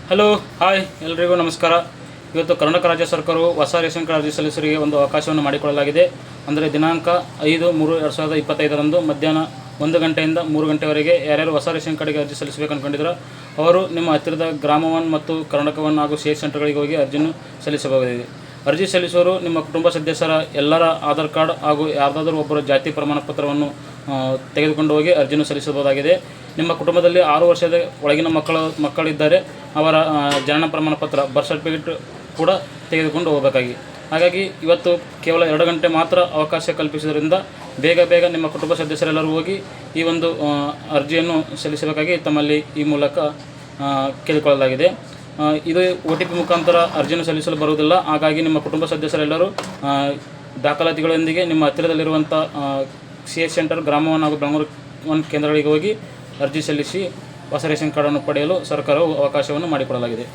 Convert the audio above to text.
Hello hi ಎಲ್ರಿಗೂ ನಮಸ್ಕಾರ. ಇವತ್ತು ಕರ್ನಾಟಕ ರಾಜ್ಯ ಸರ್ಕಾರವು ಹೊಸ ರೇಷನ್ ಕಾರ್ಡ್ ಅರ್ಜಿ ಸಲ್ಲಿಸರಿಗೆ ಒಂದು ಅವಕಾಶವನ್ನು ಮಾಡಿಕೊಳ್ಳಲಾಗಿದೆ. ಅಂದರೆ ದಿನಾಂಕ 5/3/2025 ಮಧ್ಯಾಹ್ನ 1 ಗಂಟೆಯಿಂದ 3 ಗಂಟೆವರೆಗೆ ಯಾರ್ಯಾರು ಹೊಸ ರೇಷನ್ ಕಾರ್ಡ್ಗೆ ಅರ್ಜಿ ಸಲ್ಲಿಸಬೇಕು ಅಂದ್ಕೊಂಡಿದ್ರು ಅವರು ನಿಮ್ಮ ಹತ್ತಿರದ ಗ್ರಾಮ 1 ಮತ್ತು ಕರ್ನಾಟಕ 1 ಹಾಗೂ ಸಿ ಸೆಂಟರ್ಗಳಿಗೆ ಹೋಗಿ ಅರ್ಜಿಯನ್ನು ಸಲ್ಲಿಸಬಹುದಾಗಿದೆ. ಅರ್ಜಿ ಸಲ್ಲಿಸುವವರು ನಿಮ್ಮ ಕುಟುಂಬ ಸದಸ್ಯರ ಎಲ್ಲರ ಆಧಾರ್ ಕಾರ್ಡ್ ಹಾಗೂ ಯಾರ್ದಾದರೂ ಒಬ್ಬರ ಜಾತಿ ಪ್ರಮಾಣ ಪತ್ರವನ್ನು ತೆಗೆದುಕೊಂಡು ಹೋಗಿ ಅರ್ಜಿಯನ್ನು ಸಲ್ಲಿಸಬಹುದಾಗಿದೆ. ನಿಮ್ಮ ಕುಟುಂಬದಲ್ಲಿ 6 ವರ್ಷದ ಒಳಗಿನ ಮಕ್ಕಳಿದ್ದರೆ ಅವರ ಜನನ ಪ್ರಮಾಣ ಪತ್ರ ಬರ್ತ್ ಸರ್ಟಿಫಿಕೇಟ್ ಕೂಡ ತೆಗೆದುಕೊಂಡು ಹೋಗಬೇಕಾಗಿ. ಹಾಗಾಗಿ ಇವತ್ತು ಕೇವಲ 2 ಗಂಟೆ ಮಾತ್ರ ಅವಕಾಶ ಕಲ್ಪಿಸುವುದರಿಂದ ಬೇಗ ನಿಮ್ಮ ಕುಟುಂಬ ಸದಸ್ಯರೆಲ್ಲರೂ ಹೋಗಿ ಈ ಒಂದು ಅರ್ಜಿಯನ್ನು ಸಲ್ಲಿಸಬೇಕಾಗಿ ತಮ್ಮಲ್ಲಿ ಈ ಮೂಲಕ ಕೇಳಿಕೊಳ್ಳಲಾಗಿದೆ. ಇದು OTP ಮುಖಾಂತರ ಅರ್ಜಿಯನ್ನು ಸಲ್ಲಿಸಲು ಬರುವುದಿಲ್ಲ. ಹಾಗಾಗಿ ನಿಮ್ಮ ಕುಟುಂಬ ಸದಸ್ಯರೆಲ್ಲರೂ ದಾಖಲಾತಿಗಳೊಂದಿಗೆ ನಿಮ್ಮ ಹತ್ತಿರದಲ್ಲಿರುವಂಥ CH ಸೆಂಟರ್, ಗ್ರಾಮ 1 ಹಾಗೂ ಬೆಂಗಳೂರು 1 ಕೇಂದ್ರಗಳಿಗೆ ಹೋಗಿ ಅರ್ಜಿ ಸಲ್ಲಿಸಿ ಹೊಸ ರೇಷನ್ ಕಾರ್ಡನ್ನು ಪಡೆಯಲು ಸರ್ಕಾರವು ಅವಕಾಶವನ್ನು ಮಾಡಿಕೊಡಲಾಗಿದೆ.